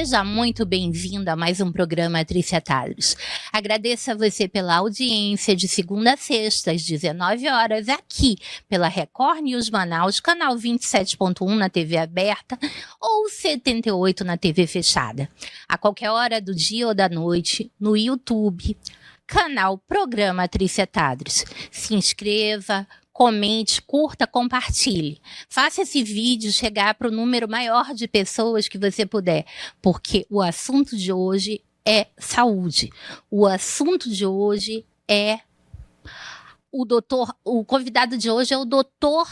Seja muito bem-vindo a mais um programa Triciatados. Agradeço a você pela audiência de segunda a sexta, às 19 horas, aqui pela Record News Manaus, canal 27.1 na TV aberta ou 78 na TV fechada. A qualquer hora do dia ou da noite, no YouTube, canal Programa Triciatados. Se inscreva, comente, curta, compartilhe. Faça esse vídeo chegar para o número maior de pessoas que você puder, porque o assunto de hoje é saúde. O assunto de hoje é o convidado de hoje é o doutor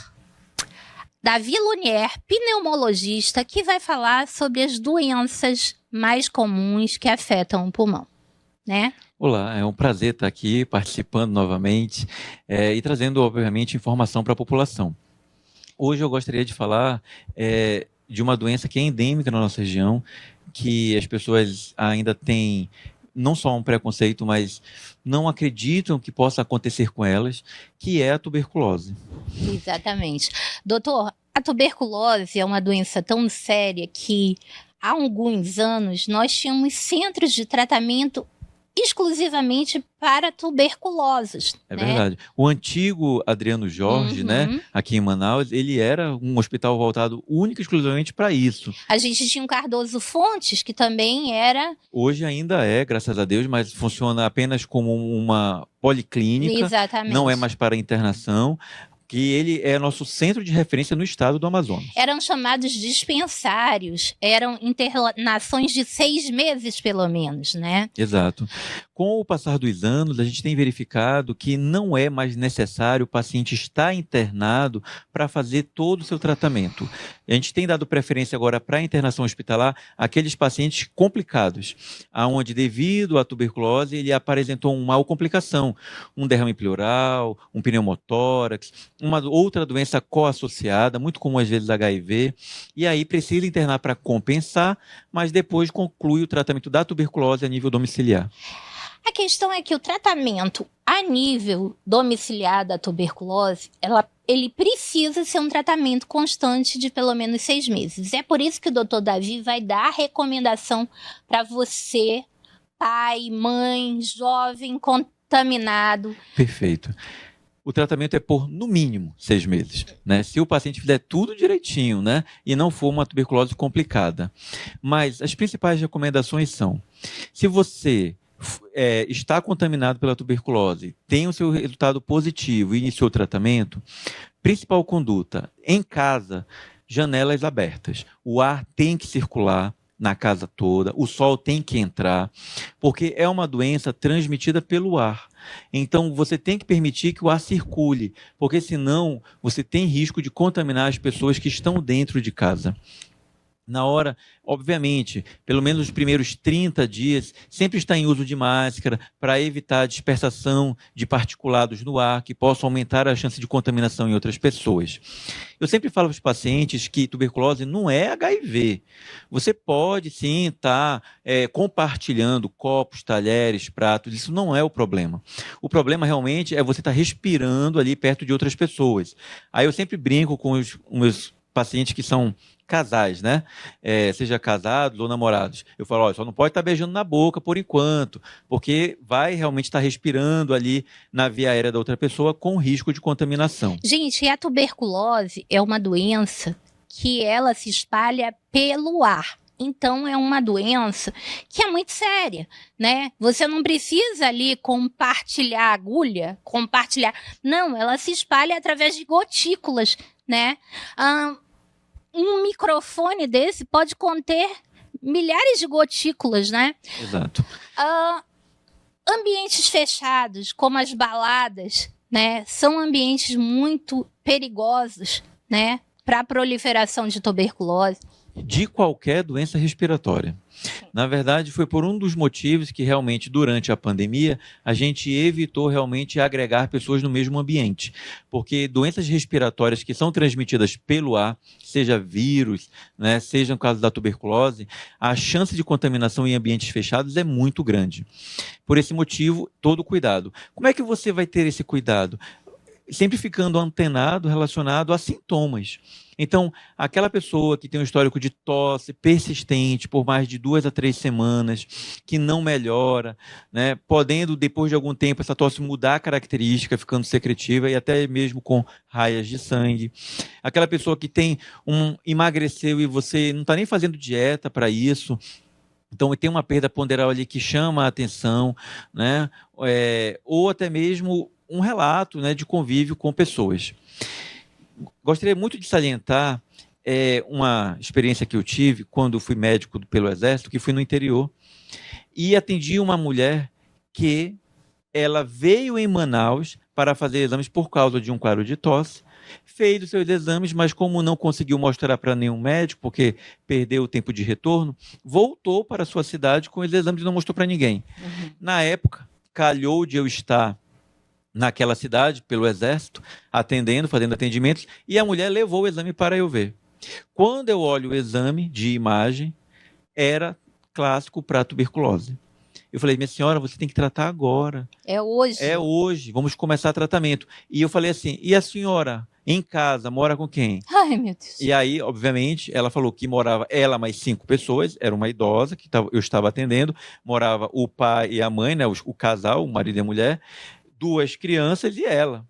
Davi Lunier, pneumologista, que vai falar sobre as doenças mais comuns que afetam o pulmão, né? Olá, é um prazer estar aqui participando novamente e trazendo, obviamente, informação para a população. Hoje eu gostaria de falar de uma doença que é endêmica na nossa região, que as pessoas ainda têm não só um preconceito, mas não acreditam que possa acontecer com elas, que é a tuberculose. Exatamente. Doutor, a tuberculose é uma doença tão séria que há alguns anos nós tínhamos centros de tratamento exclusivamente para tuberculosos. É verdade. O antigo Adriano Jorge, né, aqui em Manaus, ele era um hospital voltado única e exclusivamente para isso. A gente tinha o Cardoso Fontes, que também era... Hoje ainda é, graças a Deus, mas funciona apenas como uma policlínica. Exatamente. Não é mais para internação, que ele é nosso centro de referência no estado do Amazonas. Eram chamados dispensários, eram internações de 6 meses, pelo menos, né? Exato. Com o passar dos anos, a gente tem verificado que não é mais necessário o paciente estar internado para fazer todo o seu tratamento. A gente tem dado preferência agora para a internação hospitalar aqueles pacientes complicados, aonde devido à tuberculose ele apresentou uma complicação, um derrame pleural, um pneumotórax, uma outra doença co-associada, muito comum às vezes HIV, e aí precisa internar para compensar, mas depois conclui o tratamento da tuberculose a nível domiciliar. A questão é que o tratamento a nível domiciliar da tuberculose, ele precisa ser um tratamento constante de pelo menos 6 meses. É por isso que o doutor Davi vai dar a recomendação para você, pai, mãe, jovem, contaminado. Perfeito. O tratamento é por, no mínimo, 6 meses, né? Se o paciente fizer tudo direitinho, né? E não for uma tuberculose complicada. Mas as principais recomendações são, se você está contaminado pela tuberculose, tem o seu resultado positivo e iniciou o tratamento, principal conduta, em casa, janelas abertas. O ar tem que circular na casa toda, o sol tem que entrar, porque é uma doença transmitida pelo ar. Então, você tem que permitir que o ar circule, porque senão você tem risco de contaminar as pessoas que estão dentro de casa. Na hora, obviamente, pelo menos os primeiros 30 dias, sempre está em uso de máscara para evitar a dispersação de particulados no ar que possam aumentar a chance de contaminação em outras pessoas. Eu sempre falo para os pacientes que tuberculose não é HIV. Você pode sim estar compartilhando copos, talheres, pratos, isso não é o problema. O problema realmente é você estar respirando ali perto de outras pessoas. Aí eu sempre brinco com os meus pacientes que são casais, né? Seja casados ou namorados. Eu falo, olha, só não pode estar beijando na boca por enquanto, porque vai realmente estar respirando ali na via aérea da outra pessoa com risco de contaminação. Gente, a tuberculose é uma doença que ela se espalha pelo ar. Então, é uma doença que é muito séria, né? Você não precisa ali compartilhar agulha, Não, ela se espalha através de gotículas, né? Um microfone desse pode conter milhares de gotículas, né? Exato. Ambientes fechados, como as baladas, né? São ambientes muito perigosos, né? Para a proliferação de tuberculose. De qualquer doença respiratória. Na verdade, foi por um dos motivos que realmente, durante a pandemia, a gente evitou realmente agregar pessoas no mesmo ambiente. Porque doenças respiratórias que são transmitidas pelo ar, seja vírus, né, seja no caso da tuberculose, a chance de contaminação em ambientes fechados é muito grande. Por esse motivo, todo cuidado. Como é que você vai ter esse cuidado? sempre ficando antenado, relacionado a sintomas. Então, aquela pessoa que tem um histórico de tosse persistente por mais de 2 a 3 semanas, que não melhora, né, podendo, depois de algum tempo, essa tosse mudar a característica, ficando secretiva e até mesmo com raias de sangue. Aquela pessoa que emagreceu e você não está nem fazendo dieta para isso, então tem uma perda ponderal ali que chama a atenção, né, ou até mesmo um relato, né, de convívio com pessoas. Gostaria muito de salientar uma experiência que eu tive quando fui médico pelo Exército, que fui no interior, e atendi uma mulher que ela veio em Manaus para fazer exames por causa de um quadro de tosse, fez os seus exames, mas como não conseguiu mostrar para nenhum médico, porque perdeu o tempo de retorno, voltou para a sua cidade com os exames e não mostrou para ninguém. Uhum. Na época, calhou de eu estar naquela cidade, pelo Exército, fazendo atendimentos, e a mulher levou o exame para eu ver. Quando eu olho o exame de imagem, era clássico para tuberculose. Eu falei, minha senhora, você tem que tratar agora. É hoje. É hoje, vamos começar tratamento. E eu falei assim, e a senhora, em casa, mora com quem? Ai, meu Deus. E aí, obviamente, ela falou que morava ela mais 5 pessoas, era uma idosa que eu estava atendendo, morava o pai e a mãe, né, o casal, o marido e a mulher, 2 crianças e ela.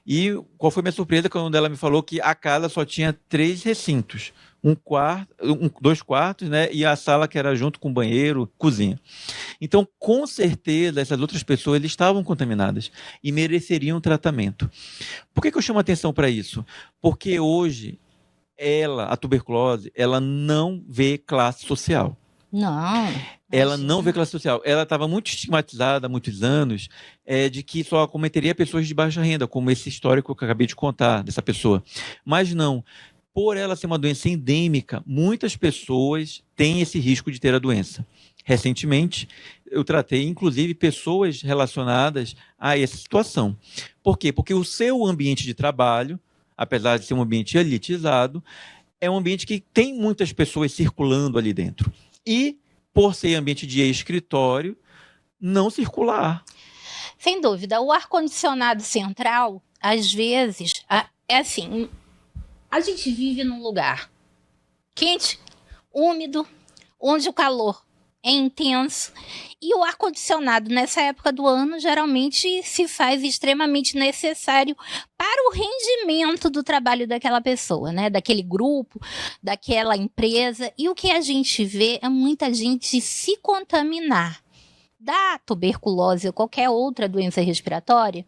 E qual foi a minha surpresa quando ela me falou que a casa só tinha 3 recintos. 2 quartos, né? E a sala que era junto com banheiro, cozinha. Então, com certeza, essas outras pessoas estavam contaminadas e mereceriam tratamento. Por que eu chamo atenção para isso? Porque hoje, a tuberculose, ela não vê classe social. Não. Ela não vê classe social. Ela estava muito estigmatizada há muitos anos de que só acometeria pessoas de baixa renda, como esse histórico que eu acabei de contar dessa pessoa. Mas não. Por ela ser uma doença endêmica, muitas pessoas têm esse risco de ter a doença. Recentemente, eu tratei, inclusive, pessoas relacionadas a essa situação. Por quê? Porque o seu ambiente de trabalho, apesar de ser um ambiente elitizado, é um ambiente que tem muitas pessoas circulando ali dentro. E, por ser ambiente de escritório, não circular. Sem dúvida. O ar-condicionado central, às vezes, é assim, a gente vive num lugar quente, úmido, onde o calor é intenso, e o ar-condicionado nessa época do ano geralmente se faz extremamente necessário para o rendimento do trabalho daquela pessoa, né? Daquele grupo, daquela empresa. E o que a gente vê é muita gente se contaminar da tuberculose ou qualquer outra doença respiratória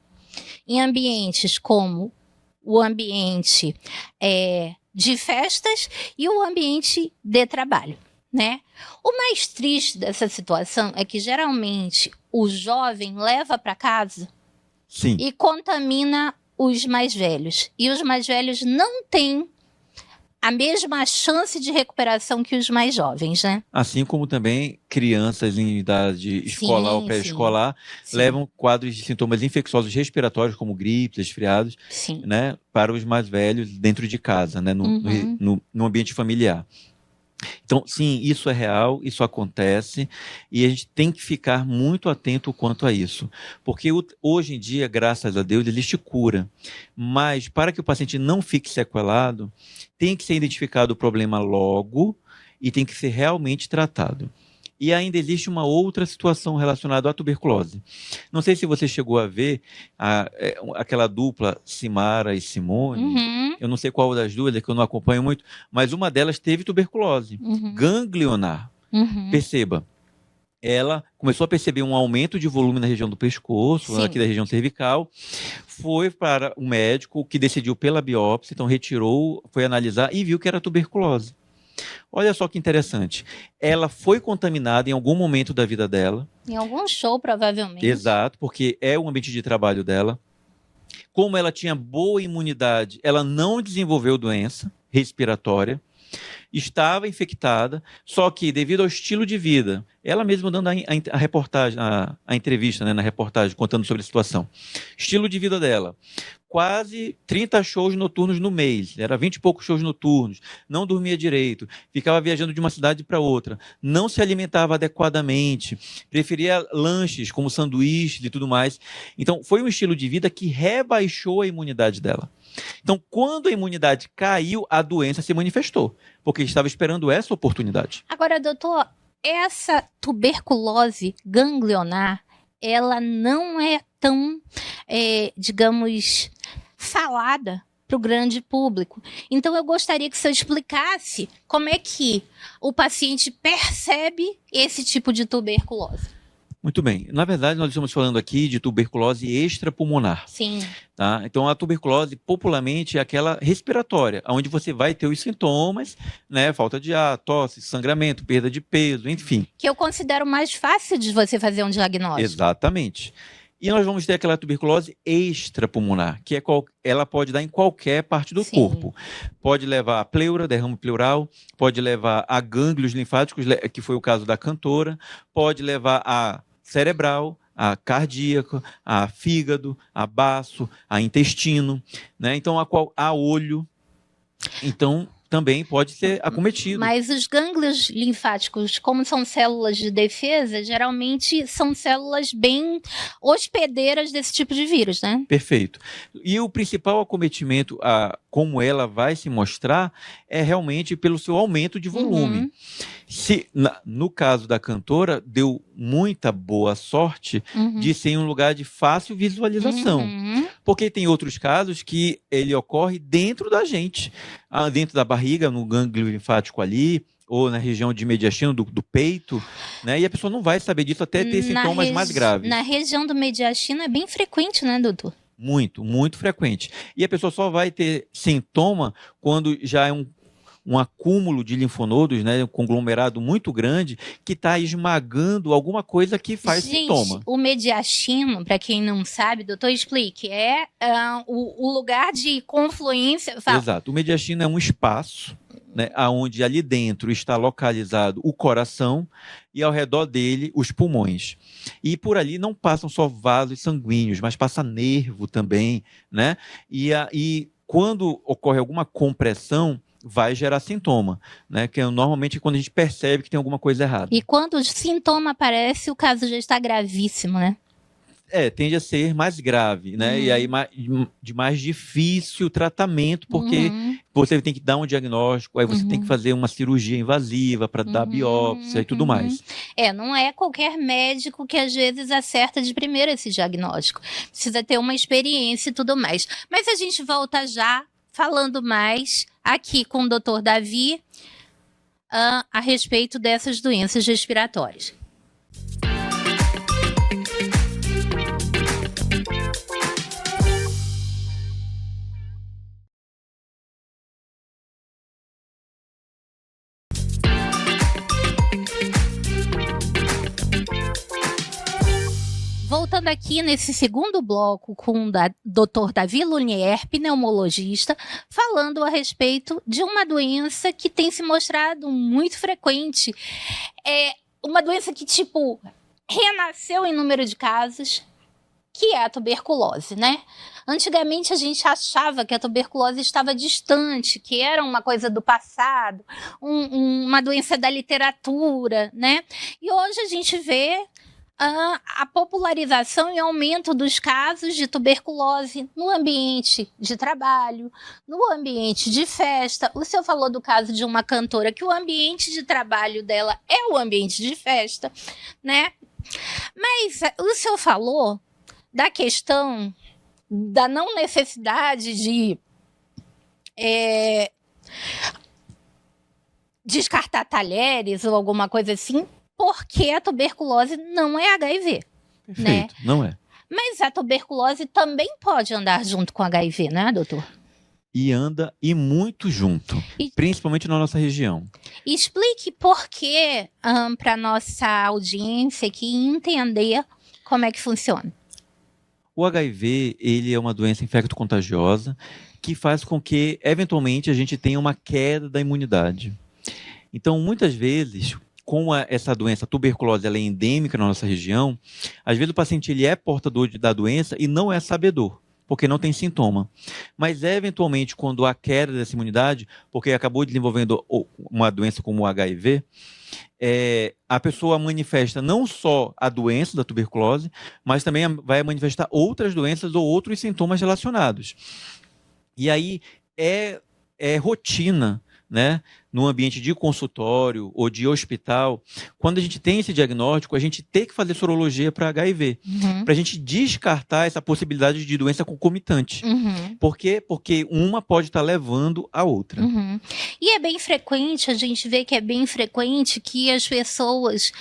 em ambientes como o ambiente de festas e o ambiente de trabalho, né? O mais triste dessa situação é que geralmente o jovem leva para casa Sim. E contamina os mais velhos. E os mais velhos não têm a mesma chance de recuperação que os mais jovens, né? Assim como também crianças em idade escolar ou pré-escolar levam quadros de sintomas infecciosos respiratórios, como gripes, resfriados, né, para os mais velhos dentro de casa, né, no ambiente familiar. Então, sim, isso é real, isso acontece, e a gente tem que ficar muito atento quanto a isso. Porque hoje em dia, graças a Deus, existe cura. Mas, para que o paciente não fique sequelado, tem que ser identificado o problema logo e tem que ser realmente tratado. E ainda existe uma outra situação relacionada à tuberculose. Não sei se você chegou a ver aquela dupla Simara e Simone. Eu não sei qual das duas, é que eu não acompanho muito, mas uma delas teve tuberculose ganglionar. Perceba, ela começou a perceber um aumento de volume na região do pescoço, aqui da região cervical, foi para o médico que decidiu pela biópsia, então retirou, foi analisar e viu que era tuberculose. Olha só que interessante. Ela foi contaminada em algum momento da vida dela. Em algum show, provavelmente. Exato, porque é o ambiente de trabalho dela. Como ela tinha boa imunidade, ela não desenvolveu doença respiratória. estava infectada, só que devido ao estilo de vida, ela mesma dando a reportagem, a entrevista, né, na reportagem, contando sobre a situação. Estilo de vida dela, quase 30 shows noturnos no mês, era 20 e poucos shows noturnos, não dormia direito, ficava viajando de uma cidade para outra, não se alimentava adequadamente, preferia lanches como sanduíches e tudo mais. Então, foi um estilo de vida que rebaixou a imunidade dela. Então, quando a imunidade caiu, a doença se manifestou, porque estava esperando essa oportunidade. Agora, doutor, essa tuberculose ganglionar, ela não é tão, digamos, falada para o grande público. Então, eu gostaria que o senhor explicasse como é que o paciente percebe esse tipo de tuberculose. Muito bem. Na verdade, nós estamos falando aqui de tuberculose extrapulmonar. Sim. Tá? Então, a tuberculose, popularmente, é aquela respiratória, onde você vai ter os sintomas, né? Falta de ar, tosse, sangramento, perda de peso, enfim. Que eu considero mais fácil de você fazer um diagnóstico. Exatamente. E nós vamos ter aquela tuberculose extrapulmonar, que ela pode dar em qualquer parte do corpo. Pode levar a pleura, derrame pleural, pode levar a gânglios linfáticos, que foi o caso da cantora, pode levar a cerebral, a cardíaca, a fígado, a baço, a intestino, né? Então, a olho. Então, também pode ser acometido. Mas os gânglios linfáticos, como são células de defesa, geralmente são células bem hospedeiras desse tipo de vírus, né? Perfeito. E o principal acometimento, como ela vai se mostrar, é realmente pelo seu aumento de volume. No caso da cantora, deu muita boa sorte de ser em um lugar de fácil visualização. Porque tem outros casos que ele ocorre dentro da gente, dentro da barriga, no gânglio linfático ali, ou na região de mediastino do peito, né? E a pessoa não vai saber disso até ter sintomas mais graves. Na região do mediastino é bem frequente, né, doutor? Muito, muito frequente. E a pessoa só vai ter sintoma quando já é um acúmulo de linfonodos, né, um conglomerado muito grande, que está esmagando alguma coisa que faz sintoma. O mediastino, para quem não sabe, doutor, explique, é o lugar de confluência... Exato, o mediastino é um espaço, né, onde ali dentro está localizado o coração e ao redor dele os pulmões. E por ali não passam só vasos sanguíneos, mas passa nervo também, né? E quando ocorre alguma compressão, vai gerar sintoma, né? Que é normalmente quando a gente percebe que tem alguma coisa errada. E quando o sintoma aparece, o caso já está gravíssimo, né? Tende a ser mais grave, né? E aí de mais difícil tratamento, porque você tem que dar um diagnóstico, aí você tem que fazer uma cirurgia invasiva para dar biópsia e tudo mais. Não é qualquer médico que às vezes acerta de primeira esse diagnóstico. Precisa ter uma experiência e tudo mais. Mas a gente volta já falando mais aqui com o Dr. Davi a respeito dessas doenças respiratórias. Voltando aqui nesse segundo bloco com o Dr. Davi Lunier, pneumologista, falando a respeito de uma doença que tem se mostrado muito frequente. É uma doença que, renasceu em número de casos, que é a tuberculose, né? Antigamente a gente achava que a tuberculose estava distante, que era uma coisa do passado, uma doença da literatura, né? E hoje a gente vê a popularização e aumento dos casos de tuberculose no ambiente de trabalho, no ambiente de festa. O senhor falou do caso de uma cantora que o ambiente de trabalho dela é o ambiente de festa, né? Mas o senhor falou da questão da não necessidade de descartar talheres ou alguma coisa assim, porque a tuberculose não é HIV. Perfeito, né? Não é. Mas a tuberculose também pode andar junto com HIV, né, doutor? E anda e muito junto, principalmente na nossa região. Explique por que, para nossa audiência aqui entender como é que funciona. O HIV, ele é uma doença infecto-contagiosa que faz com que, eventualmente, a gente tenha uma queda da imunidade. Então, muitas vezes, como essa doença, a tuberculose, ela é endêmica na nossa região, às vezes o paciente ele é portador da doença e não é sabedor, porque não tem sintoma. Mas, eventualmente, quando há queda dessa imunidade, porque acabou desenvolvendo uma doença como o HIV, a pessoa manifesta não só a doença da tuberculose, mas também vai manifestar outras doenças ou outros sintomas relacionados. E aí é rotina, né, no ambiente de consultório ou de hospital, quando a gente tem esse diagnóstico, a gente tem que fazer sorologia para HIV, para a gente descartar essa possibilidade de doença concomitante. Por quê? Porque uma pode estar levando a outra. E é bem frequente, a gente vê que é bem frequente que as pessoas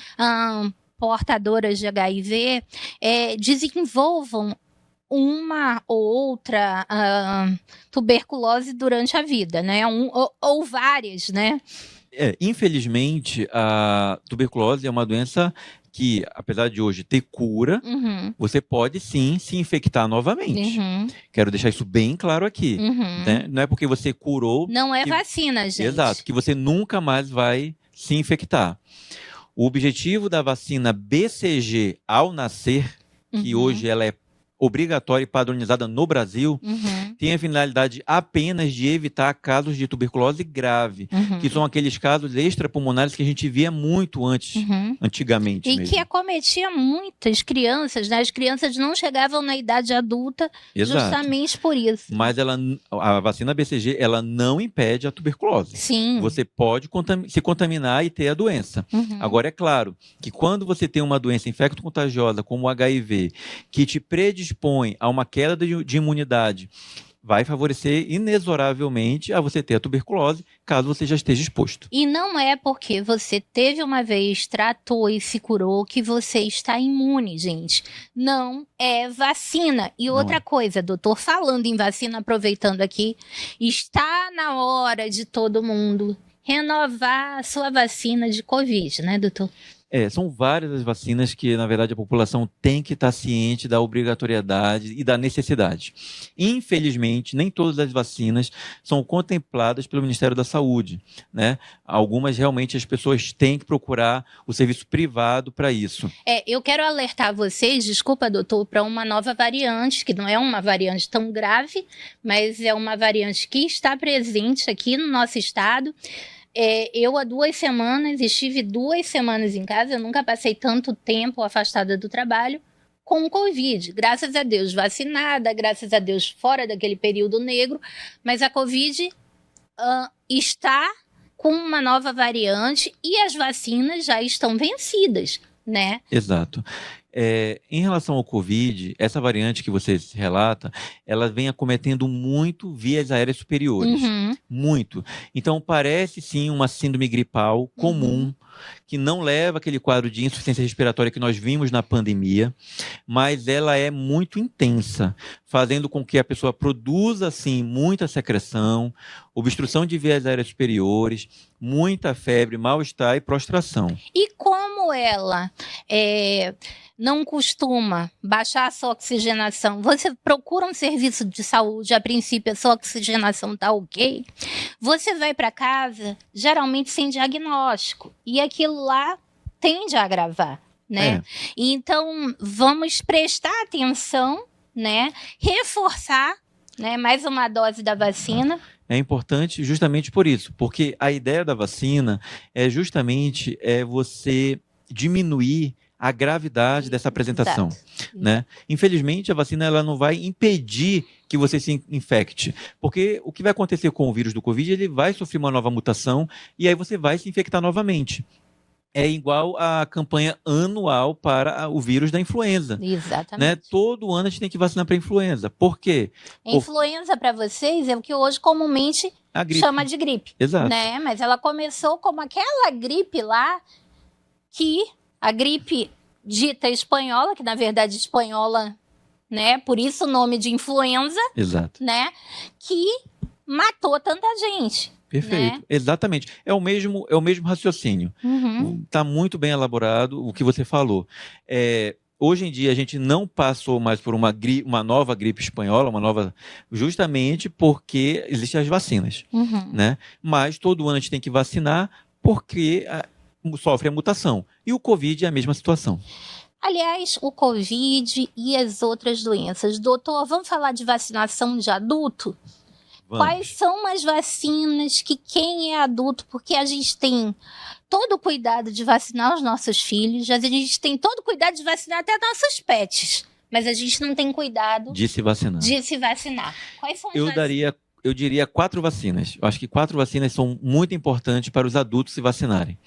portadoras de HIV desenvolvam uma ou outra tuberculose durante a vida, né? Ou várias, né? Infelizmente, a tuberculose é uma doença que, apesar de hoje ter cura, você pode sim se infectar novamente. Quero deixar isso bem claro aqui. Né? Não é porque você curou... Não é vacina, gente. Exato, que você nunca mais vai se infectar. O objetivo da vacina BCG ao nascer, que hoje ela é obrigatória e padronizada no Brasil, tem a finalidade apenas de evitar casos de tuberculose grave, que são aqueles casos extrapulmonares que a gente via muito antigamente e mesmo. que acometia muitas crianças, né? As crianças não chegavam na idade adulta. Exato. Justamente por isso. Mas a vacina BCG, ela não impede a tuberculose. Sim. Você pode se contaminar e ter a doença. Agora, é claro que quando você tem uma doença infecto-contagiosa, como o HIV, que te predispõe a uma queda de imunidade, vai favorecer inexoravelmente a você ter a tuberculose, caso você já esteja exposto. E não é porque você teve uma vez, tratou e se curou, que você está imune, gente. Não é vacina. E outra coisa, doutor, falando em vacina, aproveitando aqui, está na hora de todo mundo renovar a sua vacina de Covid, né, doutor? São várias as vacinas que, na verdade, a população tem que estar ciente da obrigatoriedade e da necessidade. Infelizmente, nem todas as vacinas são contempladas pelo Ministério da Saúde, né? Algumas, realmente, as pessoas têm que procurar o serviço privado para isso. Eu quero alertar vocês, desculpa, doutor, para uma nova variante, que não é uma variante tão grave, mas é uma variante que está presente aqui no nosso estado. Eu, há 2 semanas, estive 2 semanas em casa, eu nunca passei tanto tempo afastada do trabalho com o Covid. Graças a Deus vacinada, graças a Deus fora daquele período negro, mas a Covid está com uma nova variante e as vacinas já estão vencidas, né? Exato. Em relação ao Covid, essa variante que você relata, ela vem acometendo muito vias aéreas superiores. Muito. Então, parece sim uma síndrome gripal comum, que não leva aquele quadro de insuficiência respiratória que nós vimos na pandemia, mas ela é muito intensa, fazendo com que a pessoa produza, sim, muita secreção, obstrução de vias aéreas superiores, muita febre, mal-estar e prostração. E como ela não costuma baixar a sua oxigenação, você procura um serviço de saúde, a princípio a sua oxigenação está ok, você vai para casa, geralmente sem diagnóstico, e aquilo lá tende a agravar, né? Então, vamos prestar atenção, né? Reforçar, né? Mais uma dose da vacina. É importante justamente por isso, porque a ideia da vacina é justamente você diminuir a gravidade dessa apresentação, né? Infelizmente, a vacina ela não vai impedir que você se infecte, porque o que vai acontecer com o vírus do Covid, ele vai sofrer uma nova mutação e aí você vai se infectar novamente. É igual a campanha anual para o vírus da influenza. Exatamente. Né? Todo ano a gente tem que vacinar para a influenza. Por quê? Influenza, para vocês, é o que hoje comumente chama de gripe. Exato. Né? Mas ela começou como aquela gripe lá, que a gripe dita espanhola, que na verdade espanhola, né? Por isso o nome de influenza. Exato. Né? Que matou tanta gente. Perfeito, né? Exatamente. É o mesmo raciocínio. Está muito bem elaborado o que você falou. hoje em dia a gente não passou mais por uma nova gripe espanhola, justamente porque existem as vacinas, né? Mas todo ano a gente tem que vacinar porque sofre a mutação. E o Covid é a mesma situação. Aliás, o Covid e as outras doenças. Doutor, vamos falar de vacinação de adulto? Vamos. Quais são as vacinas que quem é adulto, porque a gente tem todo o cuidado de vacinar os nossos filhos, a gente tem todo o cuidado de vacinar até nossos pets, mas a gente não tem cuidado de se vacinar. Quais são as vacinas? Eu diria 4 vacinas. Eu acho que 4 vacinas são muito importantes para os adultos se vacinarem,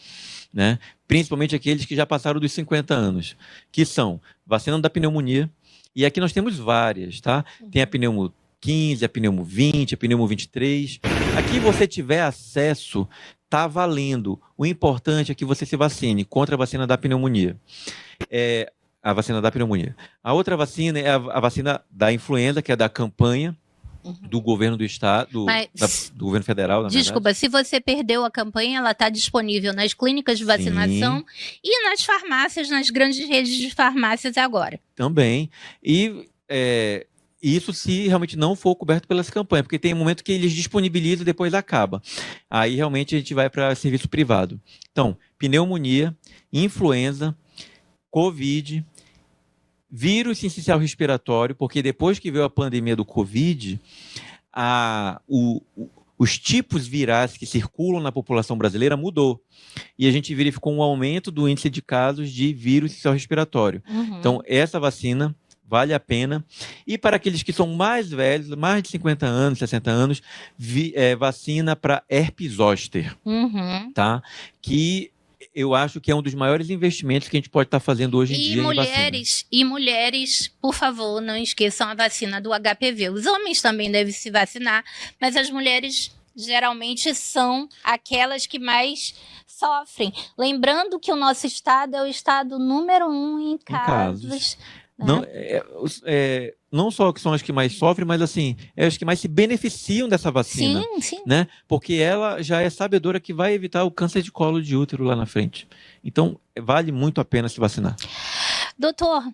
né? Principalmente aqueles que já passaram dos 50 anos, que são vacina da pneumonia, e aqui nós temos várias, tá? Tem a pneumo 15, a pneumo 20, a pneumo 23. Aqui você tiver acesso, tá valendo. O importante é que você se vacine contra a vacina da pneumonia. A vacina da pneumonia. A outra vacina é a vacina da influenza, que é da campanha do governo do estado, do governo federal, na Desculpa, verdade. Se você perdeu a campanha, ela está disponível nas clínicas de vacinação. Sim. E nas farmácias, nas grandes redes de farmácias agora. Também. E isso se realmente não for coberto pelas campanhas, porque tem um momento que eles disponibilizam e depois acaba. Aí realmente a gente vai para serviço privado. Então, pneumonia, influenza, Covid, vírus sincicial respiratório, porque depois que veio a pandemia do Covid, os tipos virais que circulam na população brasileira mudou. E a gente verificou um aumento do índice de casos de vírus sincicial respiratório. Então, essa vacina vale a pena. E para aqueles que são mais velhos, mais de 50 anos, 60 anos, vacina para herpes zoster, tá? Que eu acho que é um dos maiores investimentos que a gente pode estar fazendo hoje em dia em vacina. E mulheres, por favor, não esqueçam a vacina do HPV. Os homens também devem se vacinar, mas as mulheres geralmente são aquelas que mais sofrem. Lembrando que o nosso estado é o estado número 1 em casos. Não só que são as que mais sofrem, mas assim, as que mais se beneficiam dessa vacina. Sim. Né? Porque ela já é sabedora que vai evitar o câncer de colo de útero lá na frente. Então, vale muito a pena se vacinar. Doutor,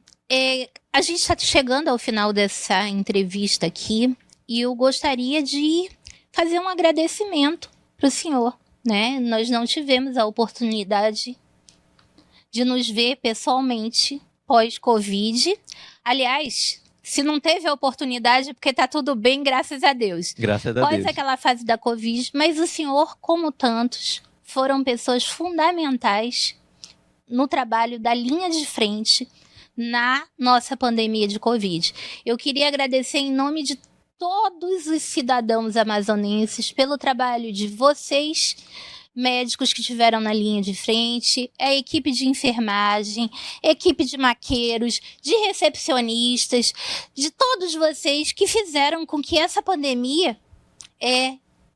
a gente está chegando ao final dessa entrevista aqui e eu gostaria de fazer um agradecimento para o senhor. Né? Nós não tivemos a oportunidade de nos ver pessoalmente pós-Covid. Aliás, se não teve a oportunidade, porque tá tudo bem, graças a Deus. Graças a Deus. Após aquela fase da Covid, mas o senhor, como tantos, foram pessoas fundamentais no trabalho da linha de frente na nossa pandemia de Covid. Eu queria agradecer em nome de todos os cidadãos amazonenses pelo trabalho de vocês, médicos que estiveram na linha de frente, a equipe de enfermagem, equipe de maqueiros, de recepcionistas, de todos vocês que fizeram com que essa pandemia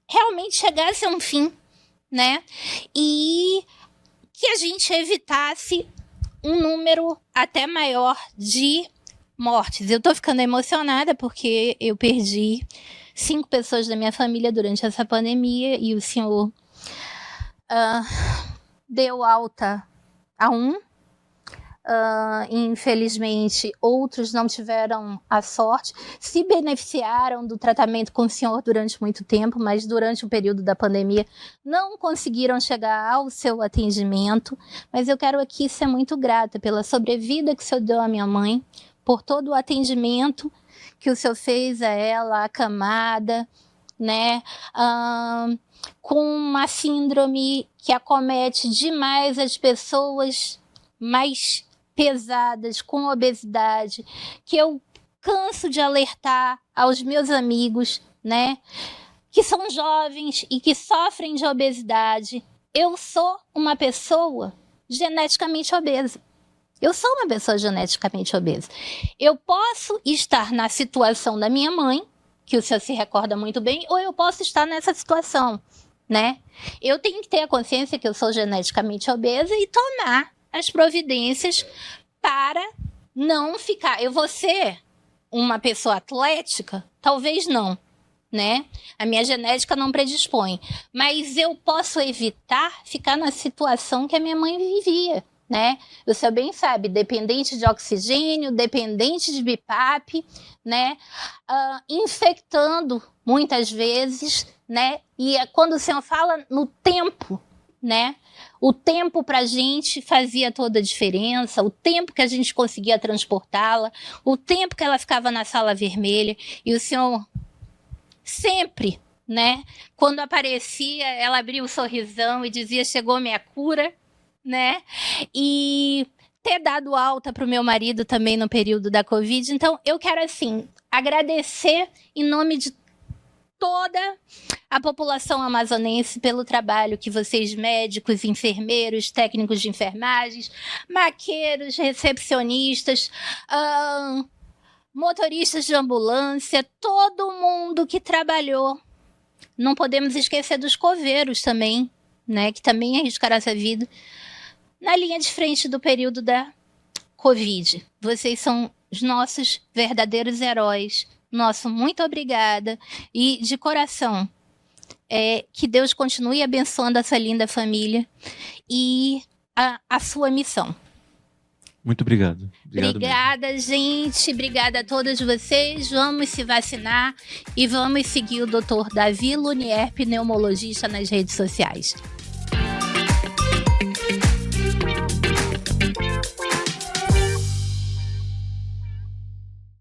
realmente chegasse a um fim, né? E que a gente evitasse um número até maior de mortes. Eu tô ficando emocionada porque eu perdi 5 pessoas da minha família durante essa pandemia e o senhor deu alta a um. Infelizmente, outros não tiveram a sorte, se beneficiaram do tratamento com o senhor durante muito tempo, mas durante o período da pandemia não conseguiram chegar ao seu atendimento. Mas eu quero aqui ser muito grata pela sobrevida que o senhor deu à minha mãe, por todo o atendimento que o senhor fez a ela, acamada, né? Com uma síndrome que acomete demais as pessoas mais pesadas, com obesidade, que eu canso de alertar aos meus amigos, né, que são jovens e que sofrem de obesidade. Eu sou uma pessoa geneticamente obesa. Eu posso estar na situação da minha mãe, que o senhor se recorda muito bem, ou eu posso estar nessa situação, né? Eu tenho que ter a consciência que eu sou geneticamente obesa e tomar as providências para não ficar... Eu vou ser uma pessoa atlética? Talvez não, né? A minha genética não predispõe. Mas eu posso evitar ficar na situação que a minha mãe vivia, né? O senhor bem sabe, dependente de oxigênio, dependente de BIPAP, né? Infectando muitas vezes, né? E quando o senhor fala no tempo, né? O tempo para a gente fazia toda a diferença, o tempo que a gente conseguia transportá-la, o tempo que ela ficava na sala vermelha, e o senhor sempre, né? Quando aparecia, ela abria o sorrisão e dizia: chegou minha cura, né? E ter dado alta para o meu marido também no período da Covid. Então, eu quero, assim, agradecer em nome de toda a população amazonense pelo trabalho que vocês, médicos, enfermeiros, técnicos de enfermagens, maqueiros, recepcionistas, motoristas de ambulância, todo mundo que trabalhou. Não podemos esquecer dos coveiros também, né, que também arriscaram essa vida na linha de frente do período da Covid. Vocês são os nossos verdadeiros heróis. Nosso muito obrigada. E de coração, que Deus continue abençoando essa linda família e a sua missão. Muito obrigado. Obrigada, mesmo. Gente. Obrigada a todos vocês. Vamos se vacinar e vamos seguir o Dr. Davi Lunier, pneumologista, nas redes sociais.